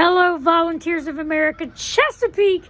Hello, volunteers of America, Chesapeake,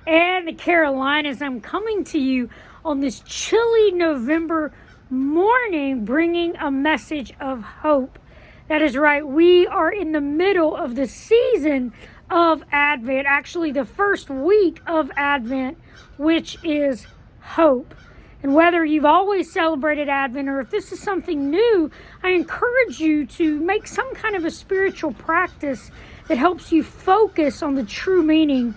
and the Carolinas. I'm coming to you on this chilly November morning, bringing a message of hope. That is right. We are in the middle of the season of Advent, actually the first week of Advent, which is hope. And whether you've always celebrated Advent or if this is something new, I encourage you to make some kind of a spiritual practice that helps you focus on the true meaning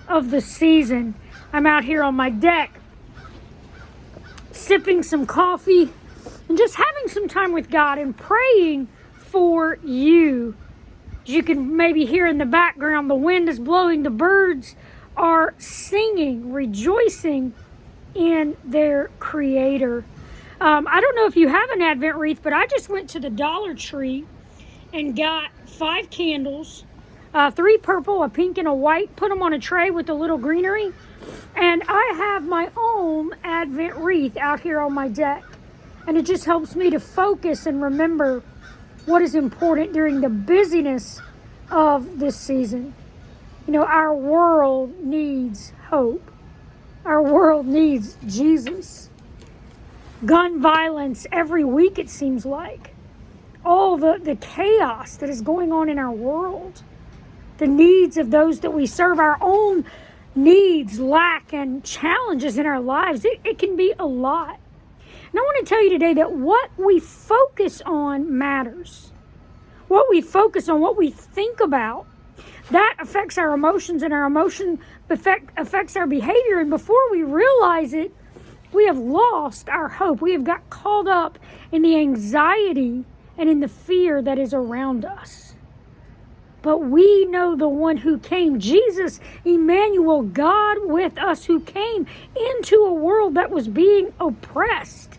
of the season. I'm out here on my deck, sipping some coffee and just having some time with God and praying for you. As you can maybe hear in the background, the wind is blowing, the birds are singing, rejoicing in their Creator. I don't know if you have an Advent wreath, but I just went to the Dollar Tree and got 5 candles, 3 purple, a pink, and a white, put them on a tray with a little greenery, and I have my own Advent wreath out here on my deck, and it just helps me to focus and remember what is important during the busyness of this season. You know, our world needs hope. Our world needs Jesus. Gun violence every week, it seems like. All the chaos that is going on in our world. The needs of those that we serve, our own needs, lack, and challenges in our lives. It can be a lot. And I want to tell you today that what we focus on matters. What we focus on, what we think about, that affects our emotions, and our emotion affects our behavior. And before we realize it, we have lost our hope. We have got caught up in the anxiety and in the fear that is around us. But we know the one who came, Jesus, Emmanuel, God with us, who came into a world that was being oppressed,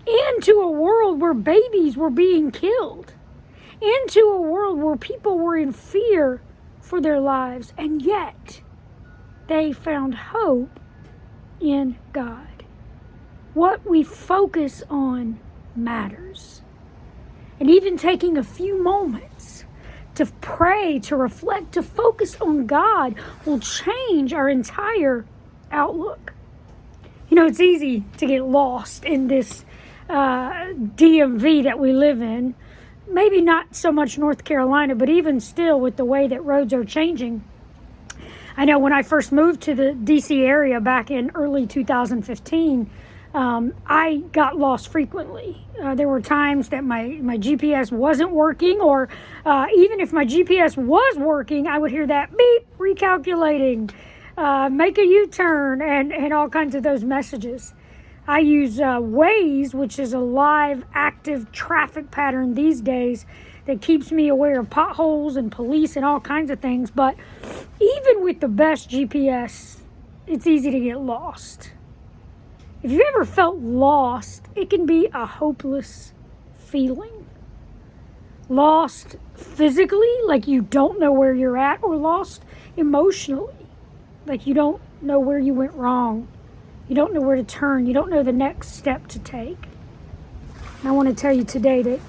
into a world where babies were being killed, into a world where people were in fear for their lives, and yet they found hope in God. What we focus on matters. And even taking a few moments to pray, to reflect, to focus on God will change our entire outlook. You know, it's easy to get lost in this DMV that we live in. Maybe not so much North Carolina, but even still with the way that roads are changing. I know when I first moved to the DC area back in early 2015, I got lost frequently. There were times that my GPS wasn't working, or even if my GPS was working, I would hear that beep, recalculating, make a U-turn, and all kinds of those messages. I use Waze, which is a live, active traffic pattern these days that keeps me aware of potholes and police and all kinds of things. But even with the best GPS, it's easy to get lost. If you've ever felt lost, it can be a hopeless feeling. Lost physically, like you don't know where you're at, or lost emotionally, like you don't know where you went wrong. You don't know where to turn. You don't know the next step to take. And I want to tell you today that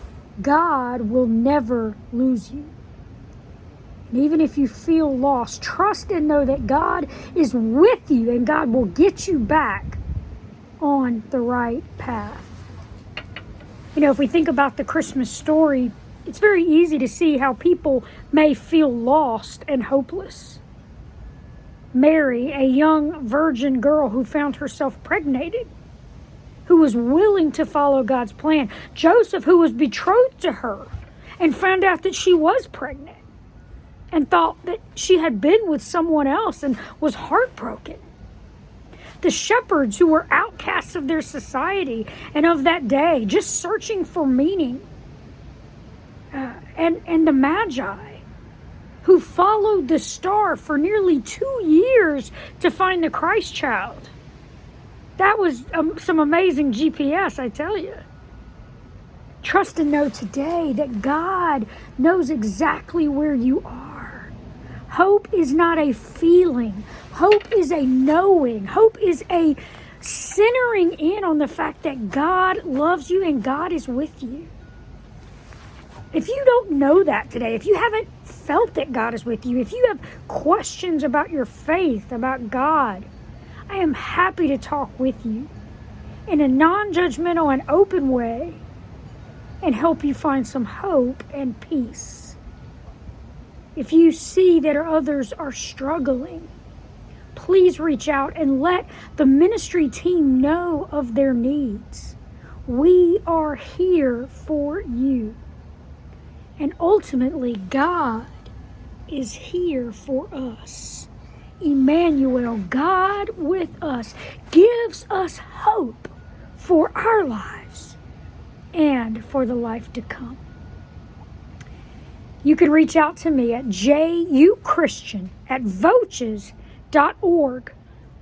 God will never lose you. And even if you feel lost, trust and know that God is with you, and God will get you back on the right path. You know, if we think about the Christmas story, it's very easy to see how people may feel lost and hopeless. Mary, a young virgin girl who found herself pregnated, who was willing to follow God's plan. Joseph, who was betrothed to her and found out that she was pregnant and thought that she had been with someone else and was heartbroken. The shepherds, who were outcasts of their society and of that day, just searching for meaning. And the Magi, who followed the star for nearly 2 years to find the Christ child. That was some amazing GPS, I tell you. Trust and know today that God knows exactly where you are. Hope is not a feeling. Hope is a knowing. Hope is a centering in on the fact that God loves you and God is with you. If you don't know that today, if you haven't felt that God is with you, if you have questions about your faith, about God, I am happy to talk with you in a non-judgmental and open way and help you find some hope and peace. If you see that others are struggling, please reach out and let the ministry team know of their needs. We are here for you. And ultimately, God is here for us. Emmanuel, God with us, gives us hope for our lives and for the life to come. You can reach out to me at juchristian@voces.org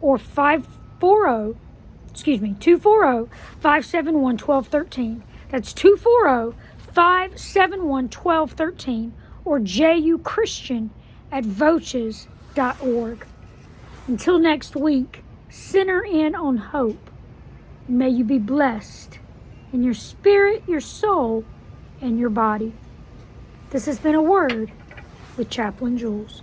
or 240-571-1213. That's 240-571-1213 or juchristian@voces.org. Until next week, center in on hope. May you be blessed in your spirit, your soul, and your body. This has been A Word with Chaplain Jules.